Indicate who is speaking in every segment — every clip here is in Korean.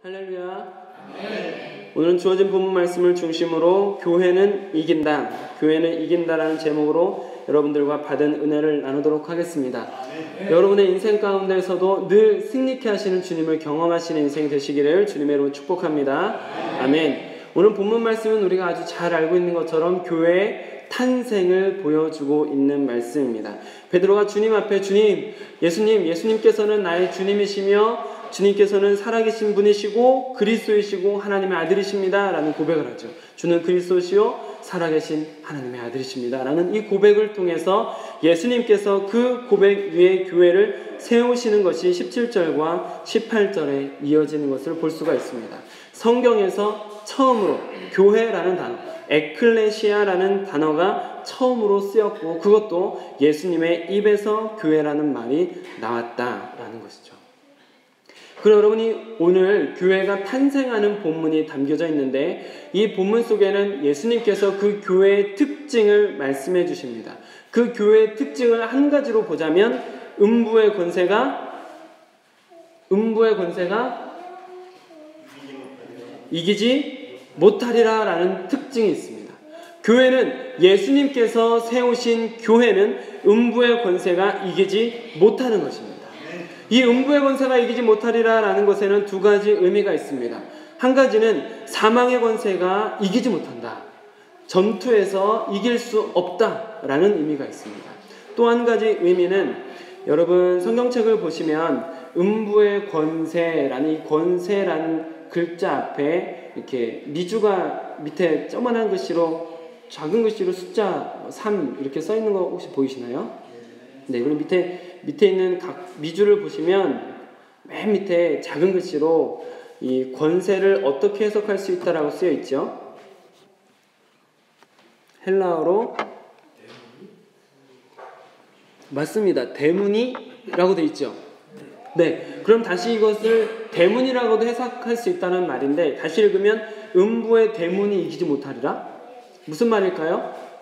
Speaker 1: 할렐루야. 오늘은 주어진 본문 말씀을 중심으로 교회는 이긴다, 교회는 이긴다라는 제목으로 여러분들과 받은 은혜를 나누도록 하겠습니다. 여러분의 인생 가운데서도 늘 승리케 하시는 주님을 경험하시는 인생 되시기를 주님의 이름으로 축복합니다. 아멘. 오늘 본문 말씀은 우리가 아주 잘 알고 있는 것처럼 교회의 탄생을 보여주고 있는 말씀입니다. 베드로가 주님 앞에 예수님께서는 나의 주님이시며 주님께서는 살아계신 분이시고 그리스도이시고 하나님의 아들이십니다 라는 고백을 하죠. 주는 그리스도시요 살아계신 하나님의 아들이십니다 라는 이 고백을 통해서 예수님께서 그 고백 위에 교회를 세우시는 것이 17절과 18절에 이어지는 것을 볼 수가 있습니다. 성경에서 처음으로 교회라는 단어, 에클레시아라는 단어가 처음으로 쓰였고 그것도 예수님의 입에서 교회라는 말이 나왔다라는 것이죠. 그럼 여러분이 오늘 교회가 탄생하는 본문이 담겨져 있는데 이 본문 속에는 예수님께서 그 교회의 특징을 말씀해 주십니다. 그 교회의 특징을 한 가지로 보자면 음부의 권세가 이기지 못하리라 라는 특징이 있습니다. 교회는 예수님께서 세우신 교회는 음부의 권세가 이기지 못하는 것입니다. 이 음부의 권세가 이기지 못하리라 라는 것에는 두 가지 의미가 있습니다. 한 가지는 사망의 권세가 이기지 못한다. 전투에서 이길 수 없다 라는 의미가 있습니다. 또 한 가지 의미는 여러분 성경책을 보시면 음부의 권세라는 이 권세라는 글자 앞에 이렇게 미주가 밑에 조그만한 글씨로 작은 글씨로 숫자 3 이렇게 써 있는 거 혹시 보이시나요? 네, 그리고 밑에 있는 각 미주를 보시면 맨 밑에 작은 글씨로 이 권세를 어떻게 해석할 수 있다라고 쓰여 있죠. 헬라어로 맞습니다. 대문이라고 되어 있죠. 네, 그럼 다시 이것을 대문이라고도 해석할 수 있다는 말인데 다시 읽으면 음부의 대문이 이기지 못하리라. 무슨 말일까요?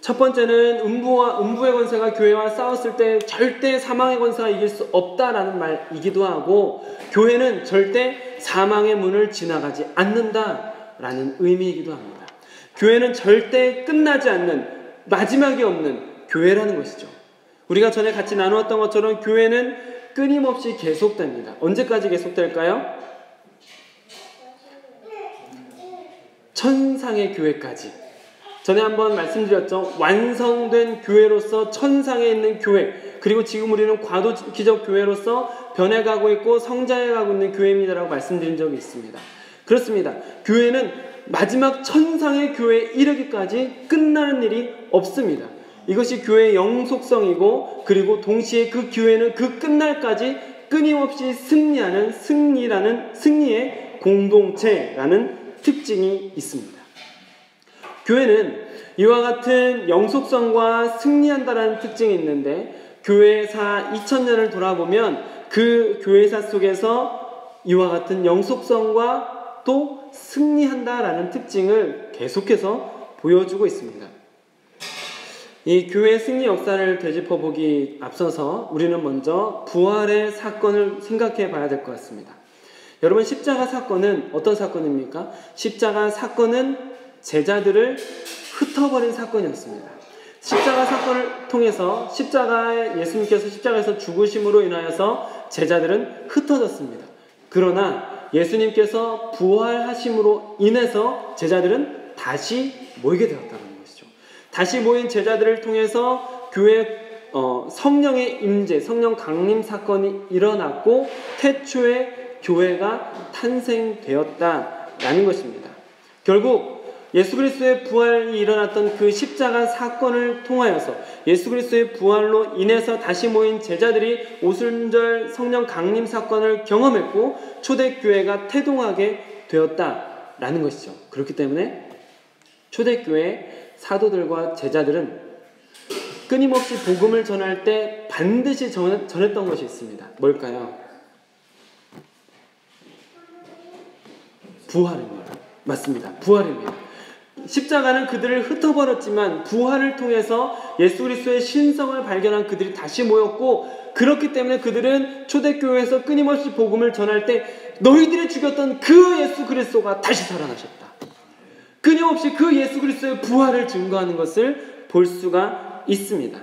Speaker 1: 첫 번째는 음부의 권세가 교회와 싸웠을 때 절대 사망의 권세가 이길 수 없다라는 말이기도 하고 교회는 절대 사망의 문을 지나가지 않는다라는 의미이기도 합니다. 교회는 절대 끝나지 않는 마지막이 없는 교회라는 것이죠. 우리가 전에 같이 나누었던 것처럼 교회는 끊임없이 계속됩니다. 언제까지 계속될까요? 천상의 교회까지. 전에 한번 말씀드렸죠. 완성된 교회로서 천상에 있는 교회, 그리고 지금 우리는 과도기적 교회로서 변해가고 있고 성장해가고 있는 교회입니다라고 말씀드린 적이 있습니다. 그렇습니다. 교회는 마지막 천상의 교회에 이르기까지 끝나는 일이 없습니다. 이것이 교회의 영속성이고 그리고 동시에 그 교회는 그 끝날까지 끊임없이 승리하는 승리의 공동체라는 특징이 있습니다. 교회는 이와 같은 영속성과 승리한다라는 특징이 있는데 교회사 2000년을 돌아보면 그 교회사 속에서 이와 같은 영속성과 또 승리한다라는 특징을 계속해서 보여주고 있습니다. 이 교회의 승리 역사를 되짚어보기 앞서서 우리는 먼저 부활의 사건을 생각해 봐야 될 것 같습니다. 여러분 십자가 사건은 어떤 사건입니까? 십자가 사건은 제자들을 흩어버린 사건이었습니다. 십자가 사건을 통해서 예수님께서 십자가에서 죽으심으로 인하여서 제자들은 흩어졌습니다. 그러나 예수님께서 부활하심으로 인해서 제자들은 다시 모이게 되었다는 것이죠. 다시 모인 제자들을 통해서 교회 성령의 임재, 성령 강림 사건이 일어났고 태초에 교회가 탄생되었다라는 것입니다. 결국 예수 그리스도의 부활이 일어났던 그 십자가 사건을 통하여서 예수 그리스도의 부활로 인해서 다시 모인 제자들이 오순절 성령 강림 사건을 경험했고 초대교회가 태동하게 되었다라는 것이죠. 그렇기 때문에 초대교회 사도들과 제자들은 끊임없이 복음을 전할 때 반드시 전했던 것이 있습니다. 뭘까요? 부활입니다. 맞습니다. 부활입니다. 십자가는 그들을 흩어버렸지만 부활을 통해서 예수 그리스도의 신성을 발견한 그들이 다시 모였고 그렇기 때문에 그들은 초대교회에서 끊임없이 복음을 전할 때 너희들이 죽였던 그 예수 그리스도가 다시 살아나셨다. 끊임없이 그 예수 그리스도의 부활을 증거하는 것을 볼 수가 있습니다.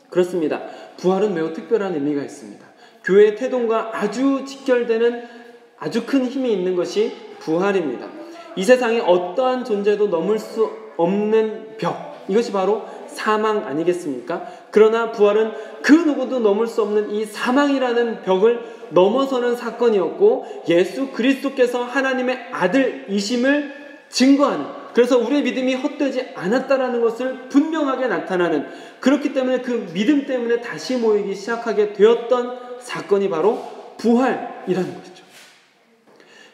Speaker 1: 그렇습니다. 부활은 매우 특별한 의미가 있습니다. 교회의 태동과 아주 직결되는 아주 큰 힘이 있는 것이 부활입니다. 이 세상에 어떠한 존재도 넘을 수 없는 벽, 이것이 바로 사망 아니겠습니까? 그러나 부활은 그 누구도 넘을 수 없는 이 사망이라는 벽을 넘어서는 사건이었고, 예수 그리스도께서 하나님의 아들이심을 증거하는, 그래서 우리의 믿음이 헛되지 않았다라는 것을 분명하게 나타나는, 그렇기 때문에 그 믿음 때문에 다시 모이기 시작하게 되었던 사건이 바로 부활이라는 것이죠.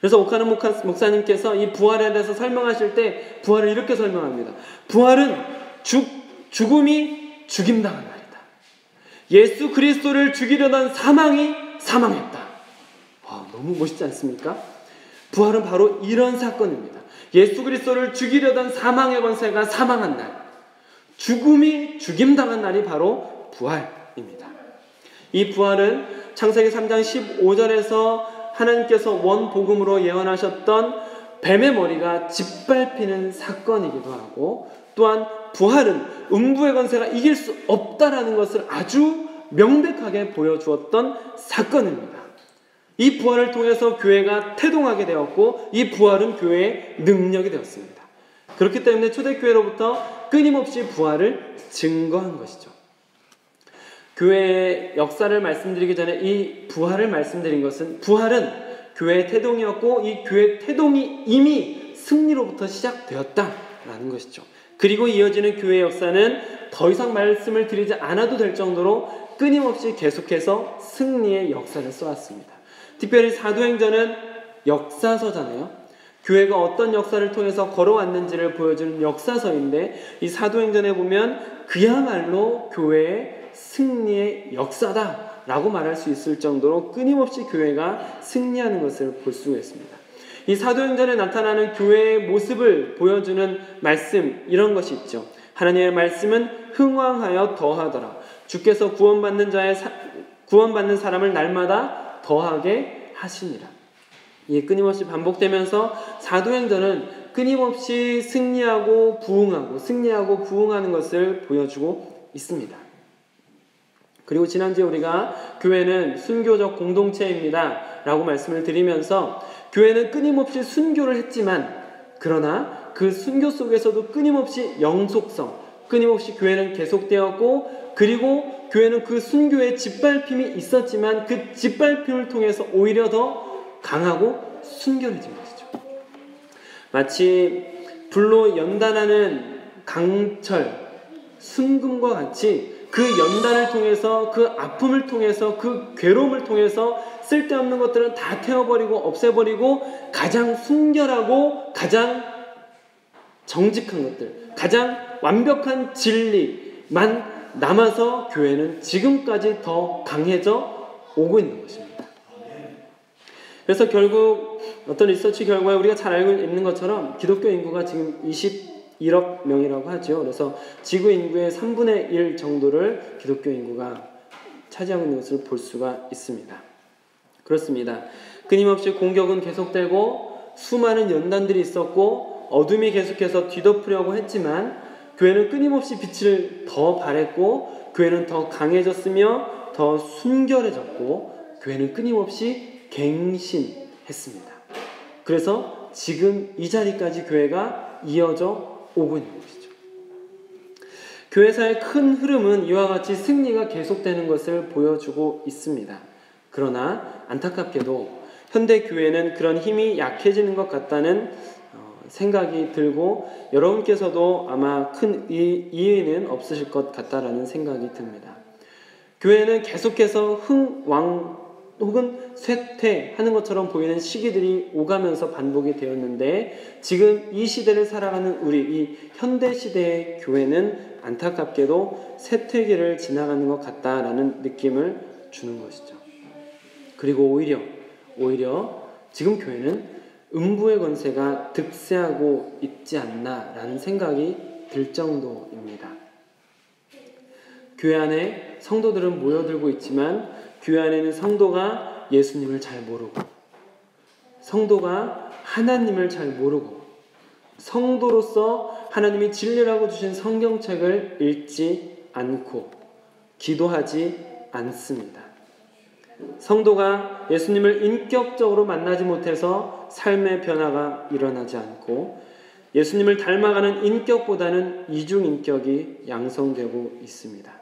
Speaker 1: 그래서 오카노 목사님께서 이 부활에 대해서 설명하실 때 부활을 이렇게 설명합니다. 부활은 죽음이 죽임당한 날이다. 예수 그리스도를 죽이려던 사망이 사망했다. 너무 멋있지 않습니까? 부활은 바로 이런 사건입니다. 예수 그리스도를 죽이려던 사망의 권세가 사망한 날, 죽음이 죽임당한 날이 바로 부활입니다. 이 부활은 창세기 3장 15절에서 하나님께서 원복음으로 예언하셨던 뱀의 머리가 짓밟히는 사건이기도 하고, 또한 부활은 음부의 권세가 이길 수 없다라는 것을 아주 명백하게 보여주었던 사건입니다. 이 부활을 통해서 교회가 태동하게 되었고, 이 부활은 교회의 능력이 되었습니다. 그렇기 때문에 초대교회로부터 끊임없이 부활을 증거한 것이죠. 교회의 역사를 말씀드리기 전에 이 부활을 말씀드린 것은, 부활은 교회의 태동이었고 이 교회의 태동이 이미 승리로부터 시작되었다라는 것이죠. 그리고 이어지는 교회의 역사는 더 이상 말씀을 드리지 않아도 될 정도로 끊임없이 계속해서 승리의 역사를 써왔습니다. 특별히 사도행전은 역사서잖아요. 교회가 어떤 역사를 통해서 걸어왔는지를 보여주는 역사서인데, 이 사도행전에 보면 그야말로 교회의 승리의 역사다라고 말할 수 있을 정도로 끊임없이 교회가 승리하는 것을 볼 수가 있습니다. 이 사도행전에 나타나는 교회의 모습을 보여주는 말씀, 이런 것이 있죠. 하나님의 말씀은 흥왕하여 더하더라. 주께서 구원받는 사람을 날마다 더하게 하시니라. 이게 끊임없이 반복되면서 사도행전은 끊임없이 승리하고 부흥하는 것을 보여주고 있습니다. 그리고 지난주에 우리가 교회는 순교적 공동체입니다 라고 말씀을 드리면서, 교회는 끊임없이 순교를 했지만, 그러나 그 순교 속에서도 끊임없이 영속성, 끊임없이 교회는 계속되었고, 그리고 교회는 그 순교에 짓밟힘이 있었지만 그 짓밟힘을 통해서 오히려 더 강하고 순결해진 것이죠. 마치 불로 연단하는 강철, 순금과 같이 그 연단을 통해서, 그 아픔을 통해서, 그 괴로움을 통해서 쓸데없는 것들은 다 태워버리고 없애버리고 가장 순결하고 가장 정직한 것들, 가장 완벽한 진리만 남아서 교회는 지금까지 더 강해져 오고 있는 것입니다. 그래서 결국 어떤 리서치 결과에 우리가 잘 알고 있는 것처럼 기독교 인구가 지금 21억 명이라고 하죠. 그래서 지구 인구의 3분의 1 정도를 기독교 인구가 차지하고 있는 것을 볼 수가 있습니다. 그렇습니다. 끊임없이 공격은 계속되고 수많은 연단들이 있었고 어둠이 계속해서 뒤덮으려고 했지만, 교회는 끊임없이 빛을 더 발했고, 교회는 더 강해졌으며 더 순결해졌고, 교회는 끊임없이 갱신했습니다. 그래서 지금 이 자리까지 교회가 이어져 오고 있는 것이죠. 교회사의 큰 흐름은 이와 같이 승리가 계속되는 것을 보여주고 있습니다. 그러나 안타깝게도 현대 교회는 그런 힘이 약해지는 것 같다는 생각이 들고, 여러분께서도 아마 큰 이해는 없으실 것 같다라는 생각이 듭니다. 교회는 계속해서 흥왕 혹은 쇠퇴하는 것처럼 보이는 시기들이 오가면서 반복이 되었는데, 지금 이 시대를 살아가는 우리 이 현대 시대의 교회는 안타깝게도 쇠퇴기를 지나가는 것 같다라는 느낌을 주는 것이죠. 그리고 오히려 지금 교회는 음부의 권세가 득세하고 있지 않나라는 생각이 들 정도입니다. 교회 안에 성도들은 모여들고 있지만 교회 안에 있는 성도가 예수님을 잘 모르고, 성도가 하나님을 잘 모르고, 성도로서 하나님이 진리라고 주신 성경책을 읽지 않고 기도하지 않습니다. 성도가 예수님을 인격적으로 만나지 못해서 삶의 변화가 일어나지 않고 예수님을 닮아가는 인격보다는 이중인격이 양성되고 있습니다.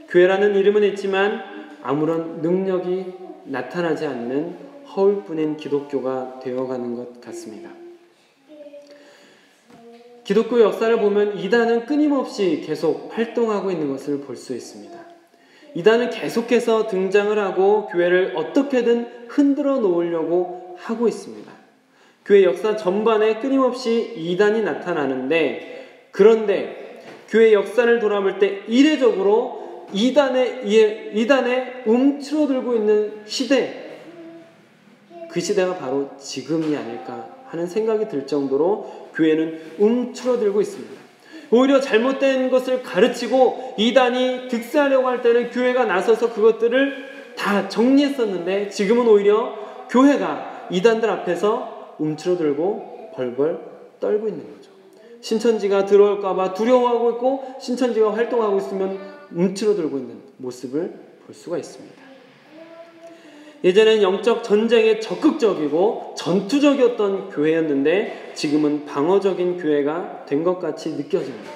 Speaker 1: 교회라는 이름은 있지만 아무런 능력이 나타나지 않는 허울뿐인 기독교가 되어가는 것 같습니다. 기독교 역사를 보면 이단은 끊임없이 계속 활동하고 있는 것을 볼 수 있습니다. 이단은 계속해서 등장을 하고 교회를 어떻게든 흔들어 놓으려고 하고 있습니다. 교회 역사 전반에 끊임없이 이단이 나타나는데, 그런데 교회 역사를 돌아볼 때 이례적으로 이단에 움츠러들고 있는 시대, 그 시대가 바로 지금이 아닐까 하는 생각이 들 정도로 교회는 움츠러들고 있습니다. 오히려 잘못된 것을 가르치고 이단이 득세하려고 할 때는 교회가 나서서 그것들을 다 정리했었는데, 지금은 오히려 교회가 이단들 앞에서 움츠러들고 벌벌 떨고 있는 거죠. 신천지가 들어올까봐 두려워하고 있고, 신천지가 활동하고 있으면 움츠러들고 있는 모습을 볼 수가 있습니다. 예전에는 영적 전쟁에 적극적이고 전투적이었던 교회였는데 지금은 방어적인 교회가 된 것 같이 느껴집니다.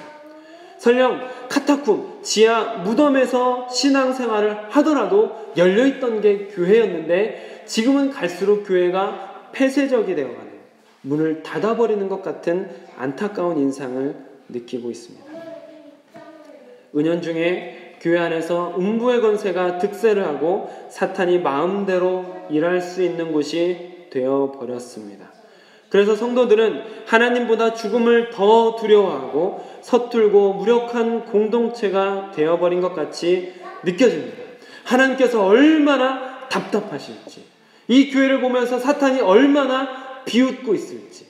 Speaker 1: 설령 카타쿰, 지하 무덤에서 신앙생활을 하더라도 열려있던 게 교회였는데 지금은 갈수록 교회가 폐쇄적이 되어가는, 문을 닫아버리는 것 같은 안타까운 인상을 느끼고 있습니다. 은연중에 교회 안에서 음부의 권세가 득세를 하고 사탄이 마음대로 일할 수 있는 곳이 되어버렸습니다. 그래서 성도들은 하나님보다 죽음을 더 두려워하고 서툴고 무력한 공동체가 되어버린 것 같이 느껴집니다. 하나님께서 얼마나 답답하실지, 이 교회를 보면서 사탄이 얼마나 비웃고 있을지,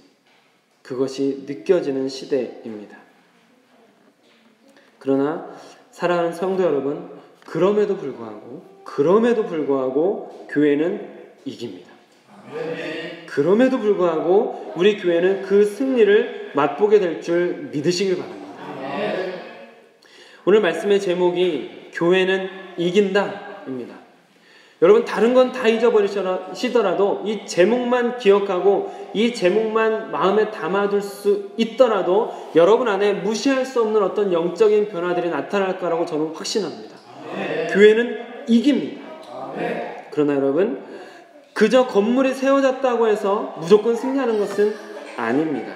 Speaker 1: 그것이 느껴지는 시대입니다. 그러나 사랑하는 성도 여러분, 그럼에도 불구하고 교회는 이깁니다. 그럼에도 불구하고 우리 교회는 그 승리를 맛보게 될 줄 믿으시길 바랍니다. 오늘 말씀의 제목이 교회는 이긴다입니다. 여러분, 다른 건 다 잊어버리시더라도 이 제목만 기억하고 이 제목만 마음에 담아둘 수 있더라도 여러분 안에 무시할 수 없는 어떤 영적인 변화들이 나타날 거라고 저는 확신합니다. 교회는 이깁니다. 그러나 여러분, 그저 건물이 세워졌다고 해서 무조건 승리하는 것은 아닙니다.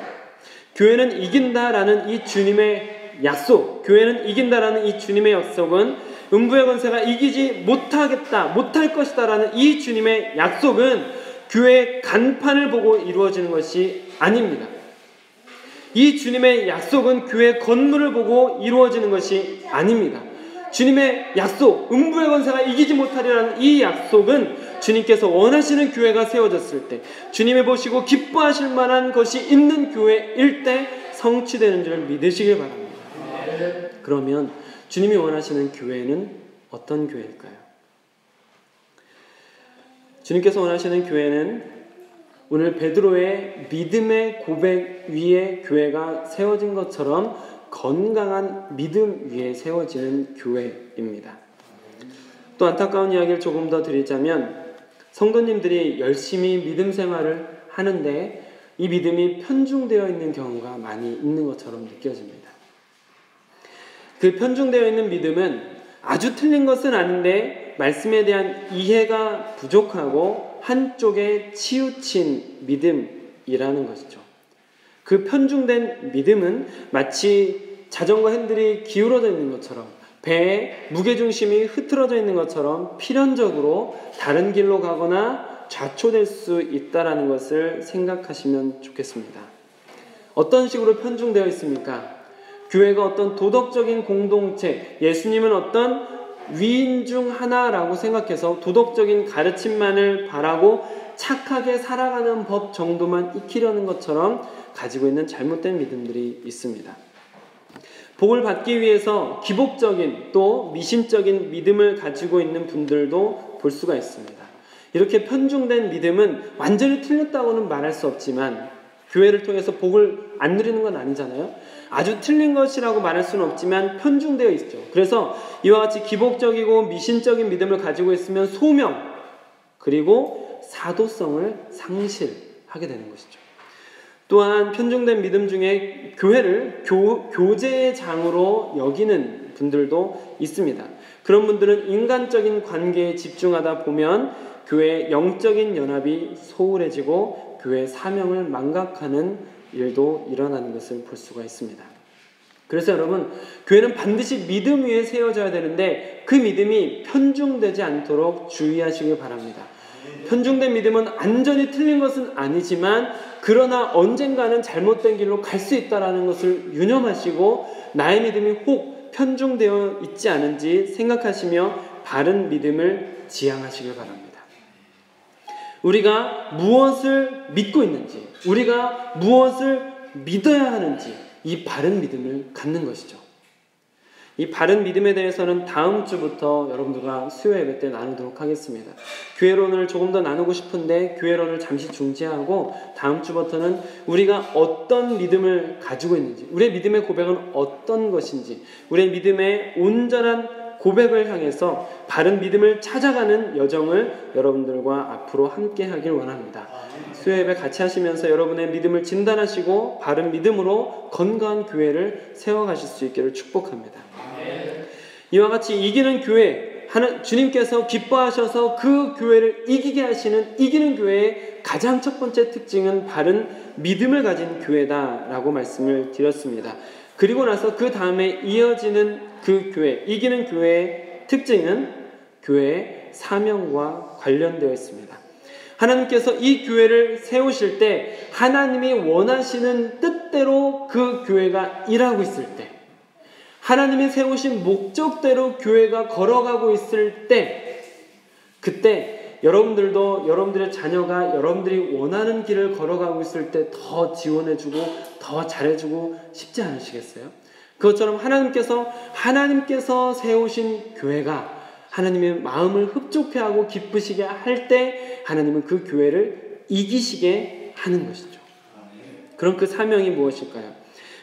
Speaker 1: 교회는 이긴다라는 이 주님의 약속, 교회는 이긴다라는 이 주님의 약속은 음부의 권세가 이기지 못할 것이다라는 이 주님의 약속은 교회의 간판을 보고 이루어지는 것이 아닙니다. 이 주님의 약속은 교회 건물을 보고 이루어지는 것이 아닙니다. 주님의 약속, 음부의 권세가 이기지 못하리라는 이 약속은 주님께서 원하시는 교회가 세워졌을 때, 주님이 보시고 기뻐하실 만한 것이 있는 교회일 때 성취되는 줄 믿으시길 바랍니다. 그러면 주님이 원하시는 교회는 어떤 교회일까요? 주님께서 원하시는 교회는 오늘 베드로의 믿음의 고백 위에 교회가 세워진 것처럼 건강한 믿음 위에 세워지는 교회입니다. 또 안타까운 이야기를 조금 더 드리자면, 성도님들이 열심히 믿음 생활을 하는데 이 믿음이 편중되어 있는 경우가 많이 있는 것처럼 느껴집니다. 그 편중되어 있는 믿음은 아주 틀린 것은 아닌데 말씀에 대한 이해가 부족하고 한쪽에 치우친 믿음이라는 것이죠. 그 편중된 믿음은 마치 자전거 핸들이 기울어져 있는 것처럼, 배에 무게중심이 흐트러져 있는 것처럼 필연적으로 다른 길로 가거나 좌초될 수 있다는 것을 생각하시면 좋겠습니다. 어떤 식으로 편중되어 있습니까? 교회가 어떤 도덕적인 공동체, 예수님은 어떤 위인 중 하나라고 생각해서 도덕적인 가르침만을 바라고 착하게 살아가는 법 정도만 익히려는 것처럼 가지고 있는 잘못된 믿음들이 있습니다. 복을 받기 위해서 기복적인 또 미신적인 믿음을 가지고 있는 분들도 볼 수가 있습니다. 이렇게 편중된 믿음은 완전히 틀렸다고는 말할 수 없지만 교회를 통해서 복을 안 누리는 건 아니잖아요. 아주 틀린 것이라고 말할 수는 없지만 편중되어 있죠. 그래서 이와 같이 기복적이고 미신적인 믿음을 가지고 있으면 소명 그리고 사도성을 상실하게 되는 것이죠. 또한 편중된 믿음 중에 교회를 교제의 장으로 여기는 분들도 있습니다. 그런 분들은 인간적인 관계에 집중하다 보면 교회의 영적인 연합이 소홀해지고 교회의 사명을 망각하는 일도 일어나는 것을 볼 수가 있습니다. 그래서 여러분, 교회는 반드시 믿음 위에 세워져야 되는데 그 믿음이 편중되지 않도록 주의하시길 바랍니다. 편중된 믿음은 완전히 틀린 것은 아니지만 그러나 언젠가는 잘못된 길로 갈 수 있다는 것을 유념하시고 나의 믿음이 혹 편중되어 있지 않은지 생각하시며 바른 믿음을 지향하시길 바랍니다. 우리가 무엇을 믿고 있는지, 우리가 무엇을 믿어야 하는지 이 바른 믿음을 갖는 것이죠. 이 바른 믿음에 대해서는 다음 주부터 여러분들과 수요 예배 때 나누도록 하겠습니다. 교회론을 조금 더 나누고 싶은데 교회론을 잠시 중지하고 다음 주부터는 우리가 어떤 믿음을 가지고 있는지, 우리의 믿음의 고백은 어떤 것인지, 우리의 믿음의 온전한 고백을 향해서 바른 믿음을 찾아가는 여정을 여러분들과 앞으로 함께 하길 원합니다. 수요 예배 같이 하시면서 여러분의 믿음을 진단하시고 바른 믿음으로 건강한 교회를 세워가실 수 있기를 축복합니다. 이와 같이 이기는 교회, 주님께서 기뻐하셔서 그 교회를 이기게 하시는 이기는 교회의 가장 첫 번째 특징은 바른 믿음을 가진 교회다라고 말씀을 드렸습니다. 그리고 나서 그 다음에 이어지는 그 교회, 이기는 교회의 특징은 교회의 사명과 관련되어 있습니다. 하나님께서 이 교회를 세우실 때 하나님이 원하시는 뜻대로 그 교회가 일하고 있을 때, 하나님이 세우신 목적대로 교회가 걸어가고 있을 때, 그때 여러분들도 여러분들의 자녀가 여러분들이 원하는 길을 걸어가고 있을 때 더 지원해주고 더 잘해주고 싶지 않으시겠어요? 그것처럼 하나님께서 세우신 교회가 하나님의 마음을 흡족해하고 기쁘시게 할 때 하나님은 그 교회를 이기시게 하는 것이죠. 그럼 그 사명이 무엇일까요?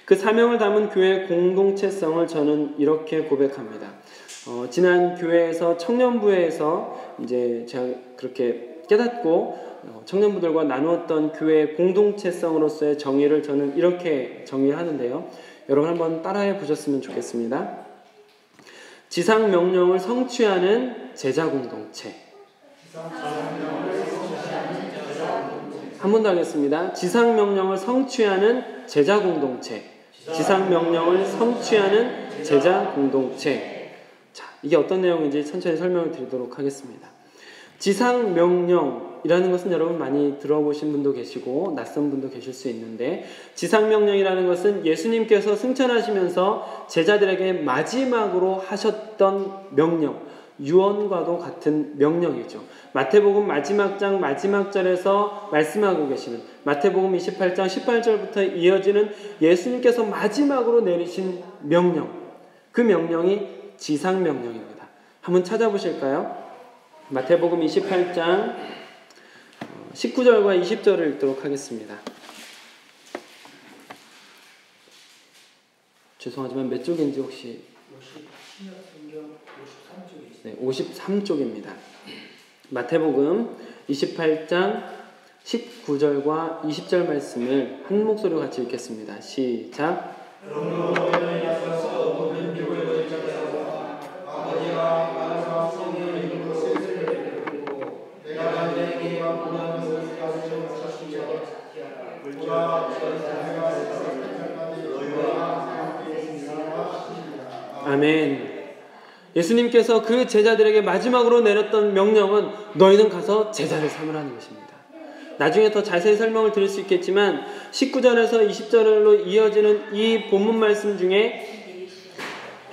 Speaker 1: 그 사명을 담은 교회의 공동체성을 저는 이렇게 고백합니다. 지난 교회에서 청년부에서 이제 제가 그렇게 깨닫고 청년부들과 나누었던 교회의 공동체성으로서의 정의를 저는 이렇게 정의하는데요. 여러분 한번 따라해 보셨으면 좋겠습니다. 지상 명령을 성취하는 제자 공동체. 한 번 더 하겠습니다. 지상 명령을 성취하는 제자 공동체. 지상 명령을 성취하는 제자 공동체. 자, 이게 어떤 내용인지 천천히 설명을 드리도록 하겠습니다. 지상 명령이라는 것은 여러분 많이 들어보신 분도 계시고 낯선 분도 계실 수 있는데, 지상 명령이라는 것은 예수님께서 승천하시면서 제자들에게 마지막으로 하셨던 명령, 유언과도 같은 명령이죠. 마태복음 마지막 장 마지막 절에서 말씀하고 계시는 마태복음 28장 18절부터 이어지는 예수님께서 마지막으로 내리신 명령, 그 명령이 지상 명령입니다. 한번 찾아보실까요? 마태복음 28장 19절과 20절을 읽도록 하겠습니다. 죄송하지만 몇 쪽인지 혹시? 네, 53쪽입니다. 마태복음 28장 19절과 20절 말씀을 한 목소리로 같이 읽겠습니다. 시작. 아멘. 예수님께서 그 제자들에게 마지막으로 내렸던 명령은 너희는 가서 제자를 삼으라는 것입니다. 나중에 더 자세히 설명을 드릴 수 있겠지만 19절에서 20절로 이어지는 이 본문 말씀 중에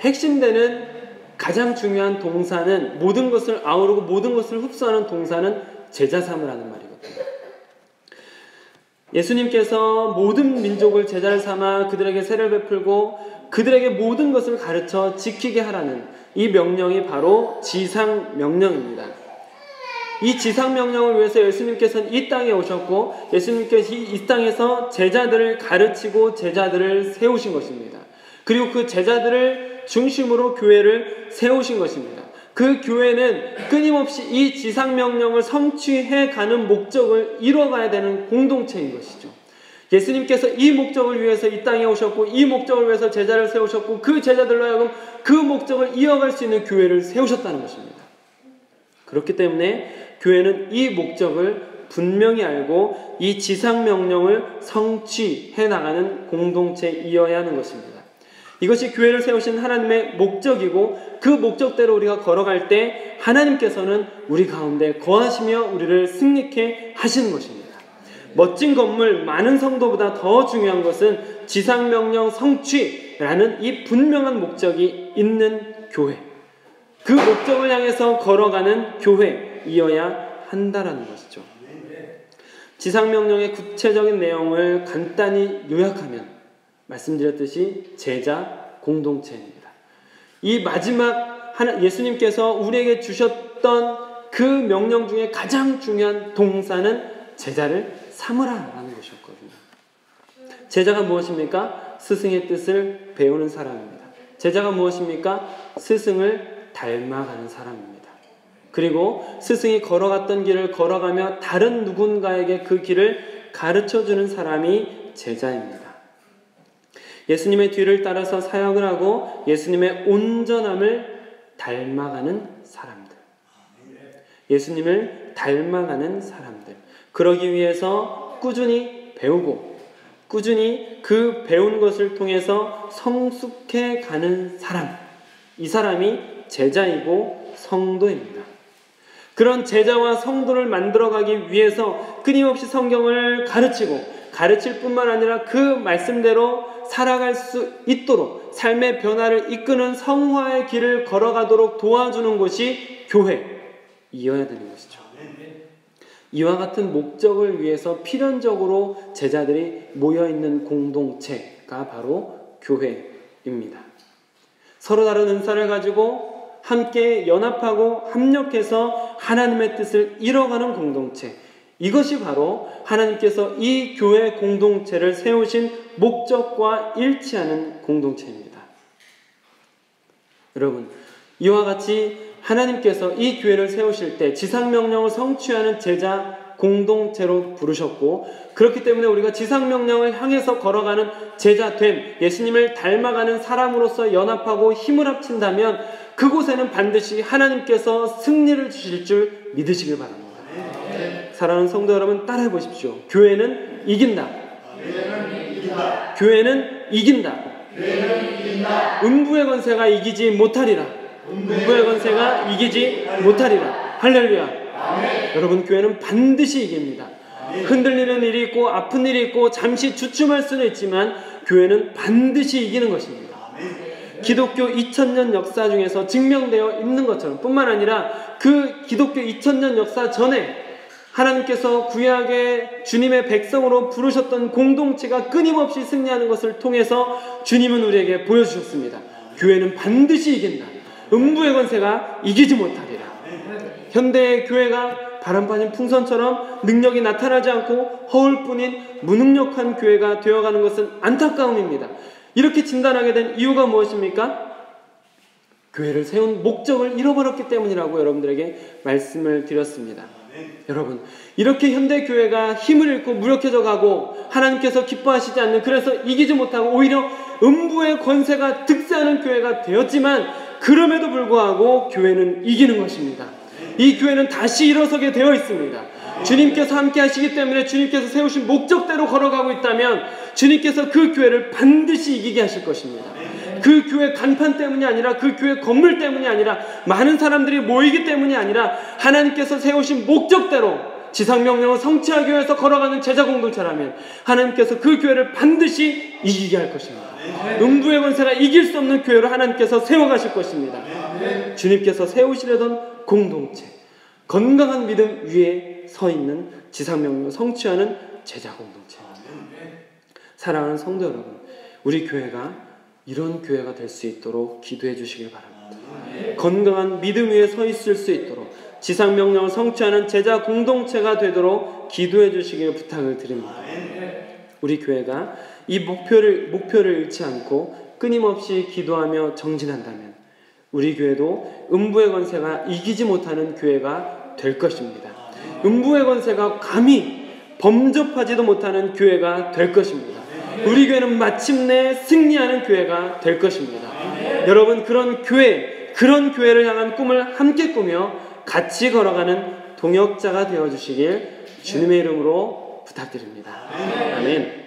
Speaker 1: 핵심되는 가장 중요한 동사는, 모든 것을 아우르고 모든 것을 흡수하는 동사는 제자 삼으라는 말이거든요. 예수님께서 모든 민족을 제자를 삼아 그들에게 세례를 베풀고 그들에게 모든 것을 가르쳐 지키게 하라는 이 명령이 바로 지상명령입니다. 이 지상명령을 위해서 예수님께서는 이 땅에 오셨고 예수님께서 이 땅에서 제자들을 가르치고 제자들을 세우신 것입니다. 그리고 그 제자들을 중심으로 교회를 세우신 것입니다. 그 교회는 끊임없이 이 지상명령을 성취해 가는 목적을 이뤄가야 되는 공동체인 것이죠. 예수님께서 이 목적을 위해서 이 땅에 오셨고 이 목적을 위해서 제자를 세우셨고 그 제자들로 하여금 그 목적을 이어갈 수 있는 교회를 세우셨다는 것입니다. 그렇기 때문에 교회는 이 목적을 분명히 알고 이 지상명령을 성취해 나가는 공동체이어야 하는 것입니다. 이것이 교회를 세우신 하나님의 목적이고 그 목적대로 우리가 걸어갈 때 하나님께서는 우리 가운데 거하시며 우리를 승리케 하시는 것입니다. 멋진 건물, 많은 성도보다 더 중요한 것은 지상명령 성취라는 이 분명한 목적이 있는 교회, 그 목적을 향해서 걸어가는 교회이어야 한다라는 것이죠. 지상명령의 구체적인 내용을 간단히 요약하면 말씀드렸듯이 제자 공동체입니다. 이 마지막 예수님께서 우리에게 주셨던 그 명령 중에 가장 중요한 동사는 제자를 삼으라라는 것이었거든요. 제자가 무엇입니까? 스승의 뜻을 배우는 사람입니다. 제자가 무엇입니까? 스승을 닮아가는 사람입니다. 그리고 스승이 걸어갔던 길을 걸어가며 다른 누군가에게 그 길을 가르쳐주는 사람이 제자입니다. 예수님의 뒤를 따라서 사역을 하고 예수님의 온전함을 닮아가는 사람들. 예수님을 닮아가는 사람들. 그러기 위해서 꾸준히 배우고 꾸준히 그 배운 것을 통해서 성숙해 가는 사람. 이 사람이 제자이고 성도입니다. 그런 제자와 성도를 만들어가기 위해서 끊임없이 성경을 가르칠 뿐만 아니라 그 말씀대로 살아갈 수 있도록 삶의 변화를 이끄는 성화의 길을 걸어가도록 도와주는 것이 교회이어야 되는 것이죠. 이와 같은 목적을 위해서 필연적으로 제자들이 모여있는 공동체가 바로 교회입니다. 서로 다른 은사를 가지고 함께 연합하고 합력해서 하나님의 뜻을 이뤄가는 공동체, 이것이 바로 하나님께서 이 교회 공동체를 세우신 목적과 일치하는 공동체입니다. 여러분, 이와 같이 하나님께서 이 교회를 세우실 때 지상명령을 성취하는 제자 공동체로 부르셨고, 그렇기 때문에 우리가 지상명령을 향해서 걸어가는 제자됨, 예수님을 닮아가는 사람으로서 연합하고 힘을 합친다면 그곳에는 반드시 하나님께서 승리를 주실 줄 믿으시길 바랍니다. 사랑하는 성도 여러분, 따라해 보십시오. 교회는 이긴다. 교회는 이긴다. 음부의 권세가 이기지 못하리라. 음부의 권세가 이기지 못하리라. 할렐루야. 여러분, 교회는 반드시 이깁니다. 흔들리는 일이 있고 아픈 일이 있고 잠시 주춤할 수는 있지만 교회는 반드시 이기는 것입니다. 기독교 2000년 역사 중에서 증명되어 있는 것처럼 뿐만 아니라 그 기독교 2000년 역사 전에 하나님께서 구약의 주님의 백성으로 부르셨던 공동체가 끊임없이 승리하는 것을 통해서 주님은 우리에게 보여주셨습니다. 교회는 반드시 이긴다. 음부의 권세가 이기지 못하리라. 현대의 교회가 바람빠진 풍선처럼 능력이 나타나지 않고 허울뿐인 무능력한 교회가 되어가는 것은 안타까움입니다. 이렇게 진단하게 된 이유가 무엇입니까? 교회를 세운 목적을 잃어버렸기 때문이라고 여러분들에게 말씀을 드렸습니다. 여러분, 이렇게 현대교회가 힘을 잃고 무력해져 가고 하나님께서 기뻐하시지 않는, 그래서 이기지 못하고 오히려 음부의 권세가 득세하는 교회가 되었지만 그럼에도 불구하고 교회는 이기는 것입니다. 이 교회는 다시 일어서게 되어 있습니다. 주님께서 함께 하시기 때문에 주님께서 세우신 목적대로 걸어가고 있다면 주님께서 그 교회를 반드시 이기게 하실 것입니다. 그 교회 간판 때문이 아니라, 그 교회 건물 때문이 아니라, 많은 사람들이 모이기 때문이 아니라 하나님께서 세우신 목적대로 지상명령을 성취하기 위해서 걸어가는 제자 공동체라면 하나님께서 그 교회를 반드시 이기게 할 것입니다. 음부의 권세가 이길 수 없는 교회로 하나님께서 세워가실 것입니다. 주님께서 세우시려던 공동체, 건강한 믿음 위에 서 있는 지상명령을 성취하는 제자 공동체입니다. 사랑하는 성도 여러분, 우리 교회가 이런 교회가 될 수 있도록 기도해 주시길 바랍니다. 건강한 믿음 위에 서 있을 수 있도록 지상명령을 성취하는 제자 공동체가 되도록 기도해 주시길 부탁을 드립니다. 우리 교회가 이 목표를 잃지 않고 끊임없이 기도하며 정진한다면 우리 교회도 음부의 권세가 이기지 못하는 교회가 될 것입니다. 음부의 권세가 감히 범접하지도 못하는 교회가 될 것입니다. 우리 교회는 마침내 승리하는 교회가 될 것입니다. 여러분, 그런 교회를 향한 꿈을 함께 꾸며 같이 걸어가는 동역자가 되어주시길 주님의 이름으로 부탁드립니다. 아멘.